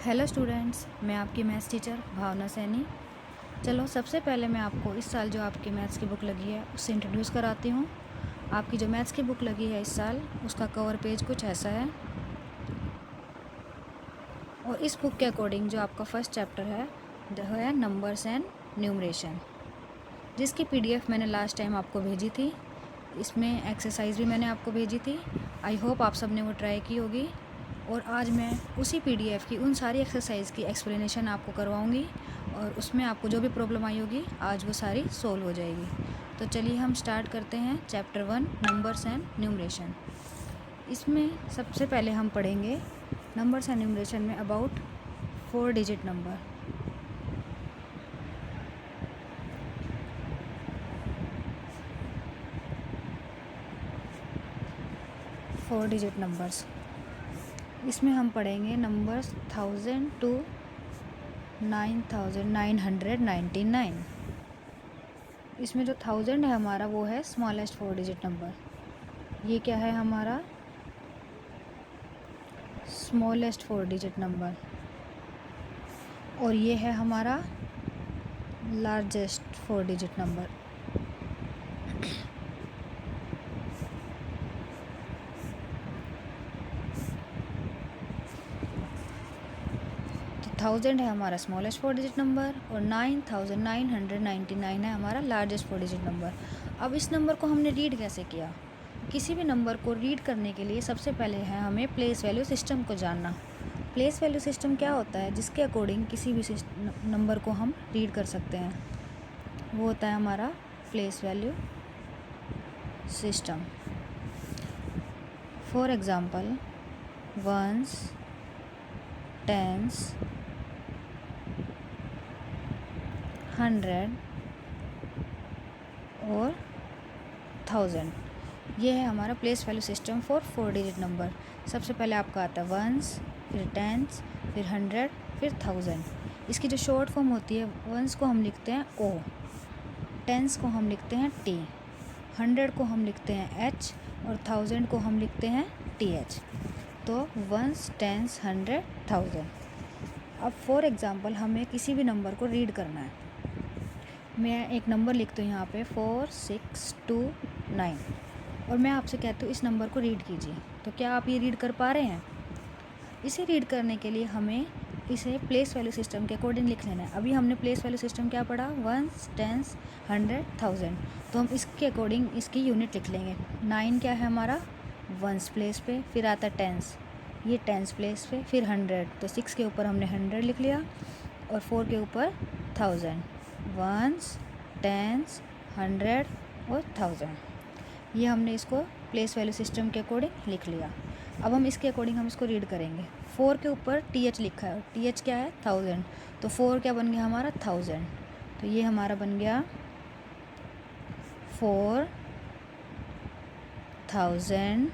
Hello students, मैं आपकी maths teacher भावना सैनी। चलो सबसे पहले मैं आपको इस साल जो आपकी मैथ्स की बुक लगी है उससे इंट्रोड्यूस कराती हूँ। आपकी जो मैथ्स की बुक लगी है इस साल, उसका कवर पेज कुछ ऐसा है। और इस बुक के अकॉर्डिंग जो आपका फर्स्ट चैप्टर है वो है नंबर्स एंड न्यूमरेशन, जिसकी PDF मैंने लास्ट टाइम आपको भेजी थी। इसमें एक्सरसाइज भी मैंने आपको भेजी थी। आई होप आप सब ने वो ट्राई की होगी। और आज मैं उसी PDF की उन सारी एक्सरसाइज की एक्सप्लेनेशन आपको करवाऊंगी और उसमें आपको जो भी प्रॉब्लम आई होगी आज वो सारी सोल्व हो जाएगी। तो चलिए हम स्टार्ट करते हैं चैप्टर 1 नंबर्स एंड न्यूमरेशन। इसमें सबसे पहले हम पढ़ेंगे नंबर्स एंड न्यूमरेशन में about 4 digit number. Four digit numbers, इसमें हम पढ़ेंगे नंबर्स 1000 to 9999। इसमें जो 1000 है हमारा वो है स्मॉलेस्ट 4 डिजिट नंबर। ये क्या है हमारा स्मॉलेस्ट 4 डिजिट नंबर, और ये है हमारा लार्जेस्ट 4 डिजिट नंबर। तो 1000 है हमारा स्मॉलेस्ट 4 डिजिट नंबर और 9999 है हमारा लार्जेस्ट 4 डिजिट नंबर। अब इस नंबर को हमने रीड कैसे किया? किसी भी नंबर को रीड करने के लिए सबसे पहले है हमें प्लेस वैल्यू सिस्टम को जानना। प्लेस वैल्यू सिस्टम क्या होता है? जिसके अकॉर्डिंग किसी भी नंबर को हम रीड कर सकते हैं, वो होता है हमारा place value system. For example ones, tens, 100 और 1000। ये है हमारा place value system for 4 digit number. सबसे पहले आपका आता है वंस, फिर टेंस, फिर 100, फिर 1000। इसकी जो शॉर्ट फॉर्म होती है, वंस को हम लिखते हैं O, टेंस को हम लिखते हैं T, 100 को हम लिखते हैं H और 1000 को हम लिखते हैं TH। तो वंस, टेंस, 100, 1000। अब फॉर एग्ज़ाम्पल हमें किसी भी नंबर को रीड करना है। मैं एक नंबर लिखती हूँ यहाँ पे 4629 और मैं आपसे कहती हूँ इस नंबर को रीड कीजिए। तो क्या आप ये रीड कर पा रहे हैं? इसे रीड करने के लिए हमें इसे प्लेस वैल्यू सिस्टम के अकॉर्डिंग लिख लेना है। अभी हमने प्लेस वैल्यू सिस्टम क्या पढ़ा? Ones, tens, 100, 1000। तो हम इसके अकॉर्डिंग इसकी यूनिट लिख लेंगे। 9 क्या है हमारा? वंस प्लेस पे, फिर आता टेंस, ये टेंस प्लेस पे, फिर 100, तो 6 के ऊपर हमने 100 लिख लिया और 4 के ऊपर 1000। वंस, टेंस, 100 और 1000, ये हमने इसको प्लेस वैल्यू सिस्टम के अकॉर्डिंग लिख लिया। अब हम इसके अकॉर्डिंग हम इसको रीड करेंगे। 4 के ऊपर TH लिखा है, TH क्या है? 1000। तो 4 क्या बन गया हमारा? 1000। तो ये हमारा बन गया 4000।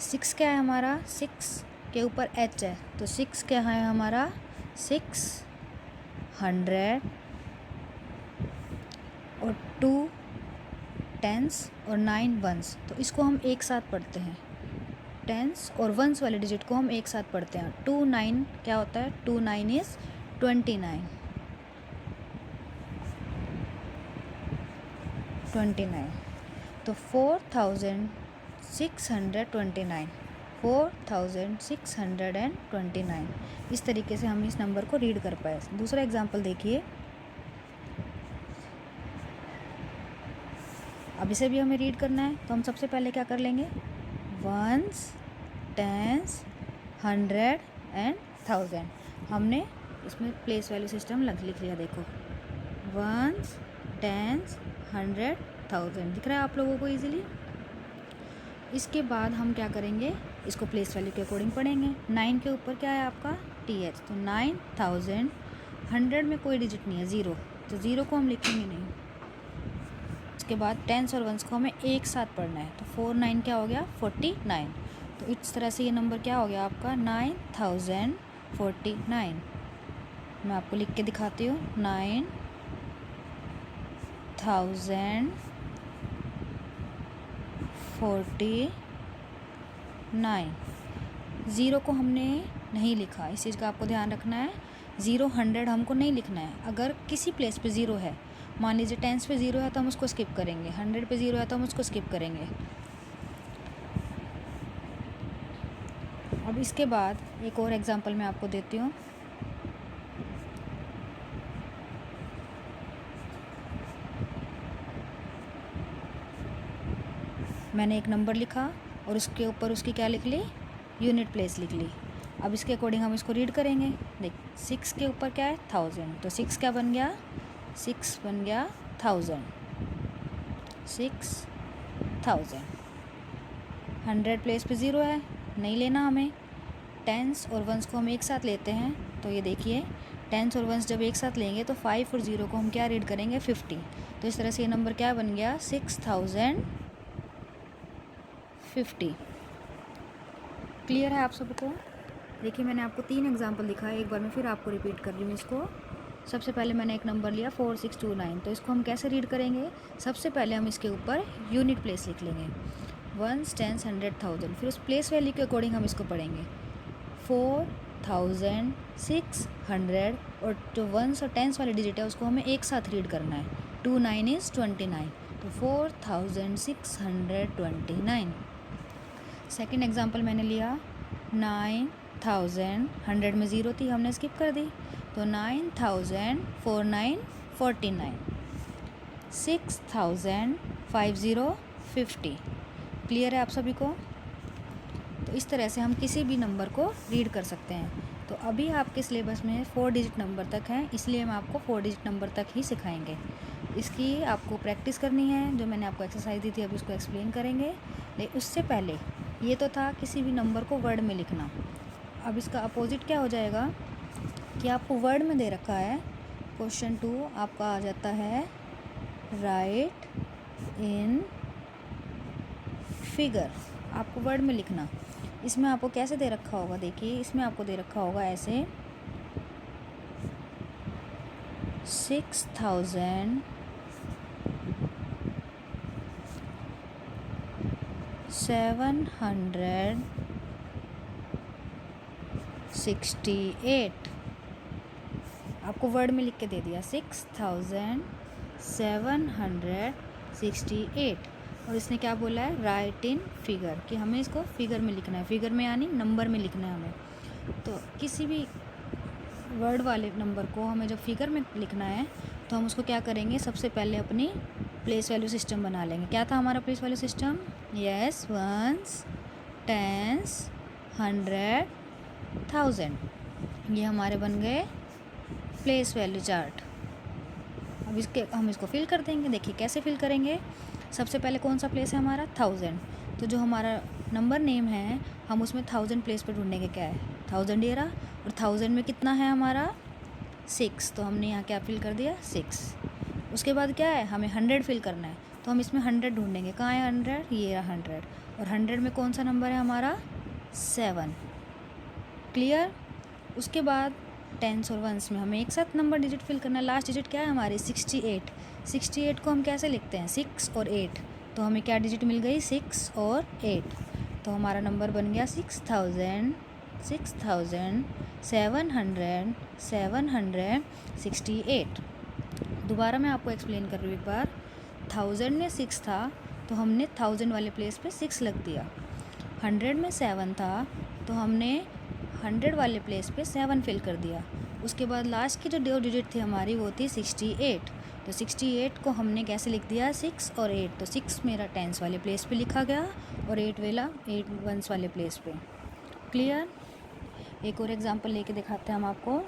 6 क्या है हमारा? 6 के ऊपर H है, तो 6 क्या है हमारा? 600 और 2 टेंस और 9 वंस। तो इसको हम एक साथ पढ़ते हैं, टेंस और वंस वाले डिजिट को हम एक साथ पढ़ते हैं। 2 9 क्या होता है? 2 9 इज़ 29। 29। तो 4629, 4629 इस तरीके से हम इस नंबर को रीड कर पाए। दूसरा एग्जांपल देखिए। अब इसे भी हमें रीड करना है, तो हम सबसे पहले क्या कर लेंगे? Ones, tens, 100 and 1000। हमने इसमें प्लेस वैल्यू सिस्टम लिख लिया। देखो वंस, टेंस, 100, 1000 दिख रहा है आप लोगों को इजीली। इसके बाद हम क्या करेंगे? इसको प्लेस वैल्यू के अकॉर्डिंग पढ़ेंगे। 9 के ऊपर क्या है आपका? TH, तो 9000। 100 में कोई डिजिट नहीं है, 0, तो 0 को हम लिखेंगे नहीं। उसके बाद टेंस और वंस को हमें एक साथ पढ़ना है, तो 4 9 क्या हो गया? 49। तो इस तरह से ये नंबर क्या हो गया आपका? 9049। मैं आपको लिख के दिखाती हूँ। 9049। 0 को हमने नहीं लिखा, इस चीज़ का आपको ध्यान रखना है। 0 100 हमको नहीं लिखना है। अगर किसी प्लेस पे 0 है, मान लीजिए 10 पे 0 है तो हम उसको स्किप करेंगे, 100 पे 0 है तो हम उसको स्किप करेंगे। अब इसके बाद एक और एग्जांपल मैं आपको देती हूँ। मैंने एक नंबर लिखा और उसके ऊपर उसकी क्या लिख ली, यूनिट प्लेस लिख ली। अब इसके अकॉर्डिंग हम इसको रीड करेंगे। देख 6 के ऊपर क्या है, 1000, तो 6 क्या बन गया, 6 बन गया 1000, 6000। 100 प्लेस पे 0 है, नहीं लेना हमें। टेंस और वंस को हम एक साथ लेते हैं, तो ये देखिए टेंस और वंस जब एक साथ लेंगे तो 5 और 0 को हम क्या रीड करेंगे, 50। तो इस तरह से ये नंबर क्या बन गया, 6050। क्लियर है आप सबको? देखिए मैंने आपको 3 एग्जांपल दिखाए, एक बार मैं फिर आपको रिपीट कर रही हूँ इसको। सबसे पहले मैंने एक नंबर लिया 4629, तो इसको हम कैसे रीड करेंगे, सबसे पहले हम इसके ऊपर यूनिट प्लेस लिख लेंगे, 1 10 100 1000, फिर उस प्लेस वैल्यू के अकॉर्डिंग हम इसको पढ़ेंगे। 4600 और जो वंस और टेंस वाली डिजिट है उसको हमें एक साथ रीड करना है, 2 9 इज़ 29, तो 4629। सेकेंड एग्जाम्पल मैंने लिया 9000, 100 में 0 थी हमने स्किप कर दी, तो 9049, 6050 क्लियर है आप सभी को? तो इस तरह से हम किसी भी नंबर को रीड कर सकते हैं। तो अभी आपके सिलेबस में 4 डिजिट नंबर तक हैं, इसलिए हम आपको 4 डिजिट नंबर तक ही सिखाएंगे। इसकी आपको प्रैक्टिस करनी है, जो मैंने आपको एक्सरसाइज दी थी अभी उसको एक्सप्लेन करेंगे। लेकिन उससे पहले ये तो था किसी भी नंबर को वर्ड में लिखना। अब इसका अपोजिट क्या हो जाएगा कि आपको वर्ड में दे रखा है, क्वेश्चन 2 आपका आ जाता है राइट इन फिगर, आपको वर्ड में लिखना। इसमें आपको कैसे दे रखा होगा, देखिए इसमें आपको दे रखा होगा ऐसे 6768, आपको वर्ड में लिख के दे दिया 6768, और इसने क्या बोला है, राइट इन फिगर, कि हमें इसको फिगर में लिखना है, फिगर में यानी नंबर में लिखना है हमें। तो किसी भी वर्ड वाले नंबर को हमें जब फिगर में लिखना है तो हम उसको क्या करेंगे, सबसे पहले अपनी प्लेस वैल्यू सिस्टम बना लेंगे। क्या था हमारा place value system, yes, ones, tens, 100, 1000, ये हमारे बन गए प्लेस वैल्यू चार्ट। अब हम इसको फिल कर देंगे। देखिए कैसे फिल करेंगे, सबसे पहले कौन सा प्लेस है हमारा, 1000, तो जो हमारा नंबर नेम है हम उसमें 1000 प्लेस पे ढूंढेंगे, क्या है 1000 ये रहा, और 1000 में कितना है हमारा 6, तो हमने यहाँ क्या फिल कर दिया 6। उसके बाद क्या है, हमें 100 फिल करना है, तो हम इसमें 100 ढूंढेंगे, कहाँ है 100, ये रहा 100, और 100 में कौन सा नंबर है हमारा 7। क्लियर? उसके बाद टेंस और वंस में हमें एक साथ नंबर डिजिट फिल करना है। लास्ट डिजिट क्या है हमारी 68, 68 को हम कैसे लिखते हैं 6 और 8, तो हमें क्या डिजिट मिल गई 6 और 8, तो हमारा नंबर बन गया 6768। दोबारा मैं आपको एक्सप्लेन कर रही हूँ एक बार। 1000 में 6 था तो हमने 1000 वाले प्लेस पे 6 लग दिया, 100 में 7 था तो हमने 100 वाले प्लेस पे 7 फिल कर दिया। उसके बाद लास्ट की जो 2 डिजिट थी हमारी वो थी 68, तो 68 को हमने कैसे लिख दिया 6 और 8, तो 6 मेरा टेंस वाले प्लेस पे लिखा गया और 8 वंस वाले प्लेस पे। क्लियर? एक और एग्जांपल लेके दिखाते हैं हम आपको।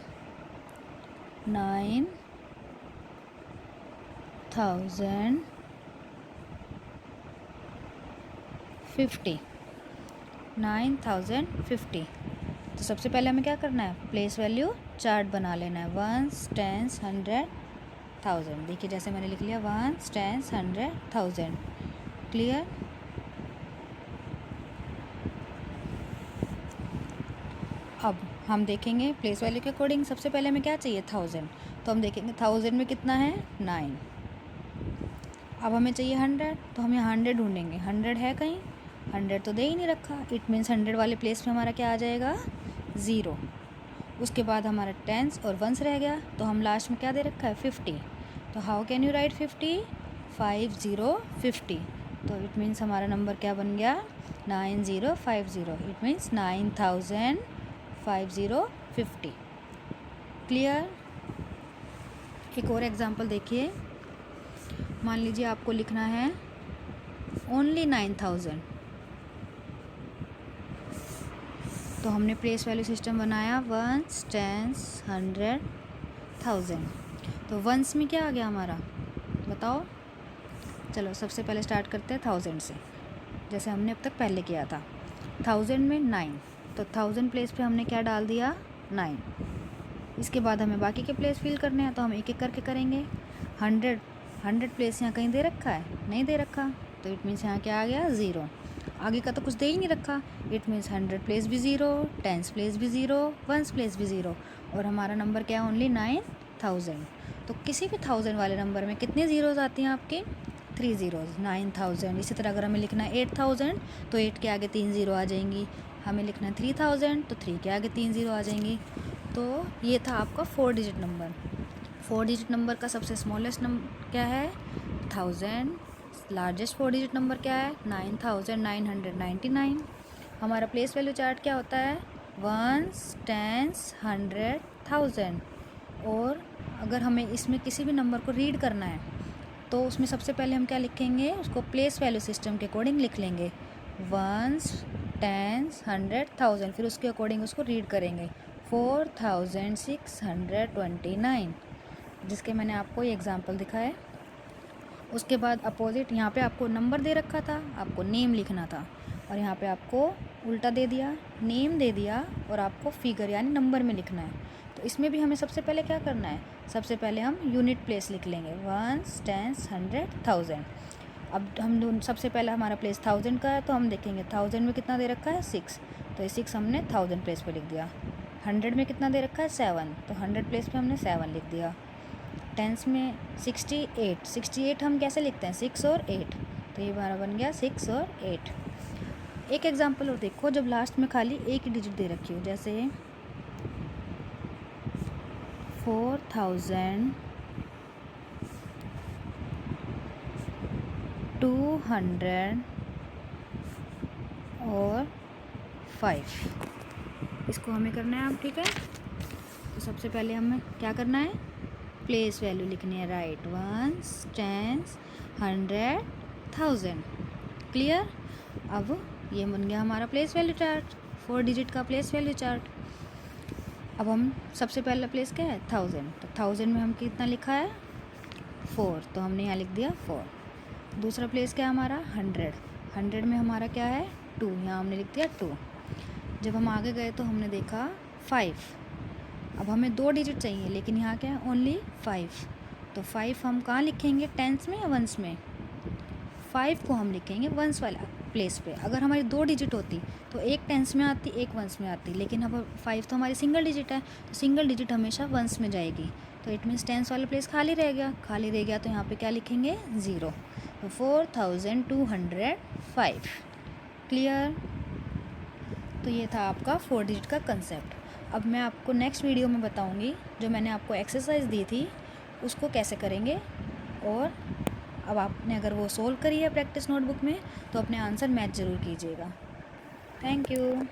9050, तो सबसे पहले हमें क्या करना है, प्लेस वैल्यू चार्ट बना लेना है, वंस, टेंस, 100, 1000। देखिए जैसे मैंने लिख लिया वंस, टेंस, 100, 1000। क्लियर? अब हम देखेंगे प्लेस वैल्यू के अकॉर्डिंग, सबसे पहले हमें क्या चाहिए 1000, तो हम देखेंगे 1000 में कितना है 9। अब हमें चाहिए 100, तो हम यहाँ 100 ढूंढेंगे, 100 है कहीं, 100 तो दे ही नहीं रखा, इट मीन्स 100 वाले प्लेस में हमारा क्या आ जाएगा ज़ीरो। उसके बाद हमारा टेंस और वंस रह गया, तो हम लास्ट में क्या दे रखा है 50। तो हाउ कैन यू राइट 50, 50। तो इट मीन्स हमारा नंबर क्या बन गया 9050। It means 9050। क्लियर। एक और एग्जांपल देखिए, मान लीजिए आपको लिखना है ओनली 9000। तो हमने प्लेस वैल्यू सिस्टम बनाया वंस, टेंस, 100, 1000। तो वंस में क्या आ गया हमारा बताओ। चलो सबसे पहले स्टार्ट करते हैं 1000 से, जैसे हमने अब तक पहले किया था। 1000 में 9, तो 1000 प्लेस पे हमने क्या डाल दिया 9। इसके बाद हमें बाकी के प्लेस फिल करने हैं, तो हम एक एक करके करेंगे। 100 प्लेस यहाँ कहीं दे रखा है, नहीं दे रखा, तो इट मीन्स यहाँ क्या आ गया 0। आगे का तो कुछ दे ही नहीं रखा, इट मीन्स 100 प्लेस भी 0, 10 प्लेस भी 0, 1 प्लेस भी 0, और हमारा नंबर क्या है ओनली 9000। तो किसी भी 1000 वाले नंबर में कितने ज़ीरोज़ आती हैं आपके 3 ज़ीरोज़, 9000। इसी तरह अगर हमें लिखना है 8000, तो 8 के आगे 3 ज़ीरो आ जाएंगी। हमें लिखना है 3000, तो 3 के आगे 3 ज़ीरो आ जाएंगी। तो ये था आपका 4 डिजिट नंबर। 4 डिजिट नंबर का सबसे स्मॉलेस्ट नंबर क्या है 1000। लार्जेस्ट 4 डिजिट नंबर क्या है 9999। हमारा प्लेस वैल्यू चार्ट क्या होता है वंस, टेंस, 100, 1000। और अगर हमें इसमें किसी भी नंबर को रीड करना है, तो उसमें सबसे पहले हम क्या लिखेंगे, उसको प्लेस वैल्यू सिस्टम के अकॉर्डिंग लिख लेंगे वंस, टेंस, 100, 1000। फिर उसके अकॉर्डिंग उसको रीड करेंगे 4629, जिसके मैंने आपको ये एग्जांपल दिखाया। उसके बाद अपोजिट, यहाँ पे आपको नंबर दे रखा था, आपको नेम लिखना था, और यहाँ पे आपको उल्टा दे दिया, नेम दे दिया और आपको फिगर यानी नंबर में लिखना है। तो इसमें भी हमें सबसे पहले क्या करना है, सबसे पहले हम यूनिट प्लेस लिख लेंगे वंस, टेंस, 100, 1000। अब हम सबसे पहले हमारा प्लेस 1000 का है, तो हम देखेंगे 1000 में कितना दे रखा है 6, तो ये 6 हमने 1000 प्लेस पे लिख दिया। 100 में कितना दे रखा है 7, तो 100 प्लेस पे हमने 7 लिख दिया। टेंस में 68 हम कैसे लिखते हैं 6 और 8, तो ये हमारा बन गया 6 और 8। एक एग्जांपल और देखो, जब लास्ट में खाली एक ही डिजिट दे रखी हो, जैसे 4200 और 5, इसको हमें करना है अब, ठीक है। तो सबसे पहले हमें क्या करना है, प्लेस वैल्यू लिखनी है, राइट वंस, टेंस, 100, 1000। क्लियर। अब ये बन गया हमारा प्लेस वैल्यू चार्ट, 4 डिजिट का प्लेस वैल्यू चार्ट। अब हम सबसे पहला प्लेस क्या है 1000, तो 1000 में हम कितना लिखा है 4, तो हमने यहाँ लिख दिया 4। दूसरा प्लेस क्या है हमारा 100 में हमारा क्या है 2, यहाँ हमने लिख दिया 2। जब हम आगे गए तो हमने देखा 5। अब हमें 2 डिजिट चाहिए, लेकिन यहाँ क्या है ओनली 5, तो 5 हम कहाँ लिखेंगे टेंस में या वंस में, 5 को हम लिखेंगे वंस वाला प्लेस पे। अगर हमारी 2 डिजिट होती तो एक टेंस में आती, एक वंस में आती, लेकिन अब 5 तो हमारी सिंगल डिजिट है, तो सिंगल डिजिट हमेशा वंस में जाएगी, तो इट मीन्स टेंस वाला प्लेस खाली रह गया, तो यहाँ पे क्या लिखेंगे 0। तो 4205। क्लियर। तो ये था आपका 4 डिजिट का कंसेप्ट। अब मैं आपको नेक्स्ट वीडियो में बताऊंगी, जो मैंने आपको एक्सरसाइज दी थी उसको कैसे करेंगे, और अब आपने अगर वो सोल्व करी है प्रैक्टिस नोटबुक में, तो अपने आंसर मैच ज़रूर कीजिएगा। Thank you.